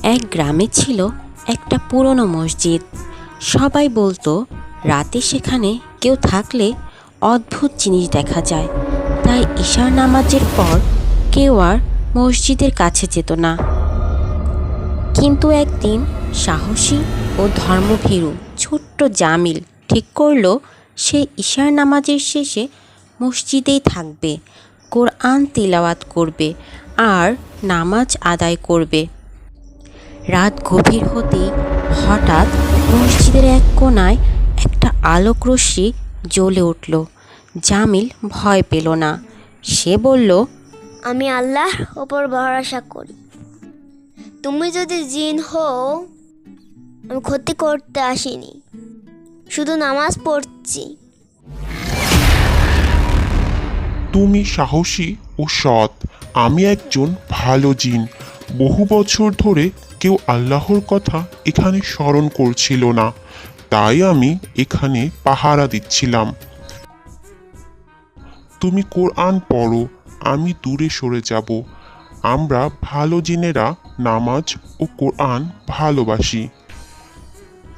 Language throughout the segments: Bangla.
এক গ্রামে ছিল একটা পুরনো মসজিদ। সবাই বলতো রাতে সেখানে কেউ থাকলে অদ্ভুত জিনিস দেখা যায়। তাই ঈশার নামাজের পর কেউ আর মসজিদের কাছে যেত না। কিন্তু একদিন সাহসী ও ধর্মভীরু ছোট্ট জামিল ঠিক করলো সে ঈশার নামাজের শেষে মসজিদেই থাকবে, কোরআন তিলাওয়াত করবে আর নামাজ আদায় করবে। রাত গভীর হতেই হঠাৎ মসজিদের এক কোণায় একটা আলোকরশ্মি জ্বলে উঠল। জামিল ভয় পেল না। সে বলল, আমি আল্লাহর ওপর ভরসা করি। তুমি যদি জিন হও, আমি ক্ষতি করতে আসিনি, শুধু নামাজ পড়ছি। তুমি সাহসী ও সৎ। আমি একজন ভালো জিন। বহু বছর ধরে কেউ আল্লাহর কথা এখানে স্মরণ করছিল না, তাই আমি এখানে পাহারা দিচ্ছিলাম। তুমি কোরআন পড়ো, আমি দূরে সরে যাব। আমরা ভালো জিনেরা নামাজ ও কোরআন ভালোবাসি।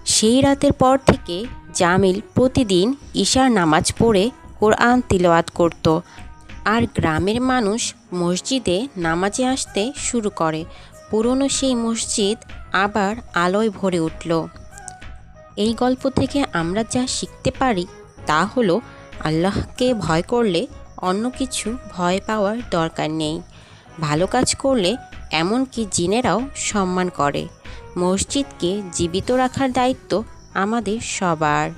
সেই রাতের পর থেকে জামিল প্রতিদিন ঈশার নামাজ পড়ে কোরআন তিলাওয়াত করত আর গ্রামের মানুষ মসজিদে নামাজে আসতে শুরু করে। পুরনো সেই মসজিদ আবার আলোয় ভরে উঠল। এই গল্প থেকে আমরা যা শিখতে পারি তা হলো আল্লাহকে ভয় করলে অন্য কিছু ভয় পাওয়ার দরকার নেই। ভালো কাজ করলে এমনকি জিনেরাও সম্মান করে। মসজিদকে জীবিত রাখার দায়িত্ব আমাদের সবার।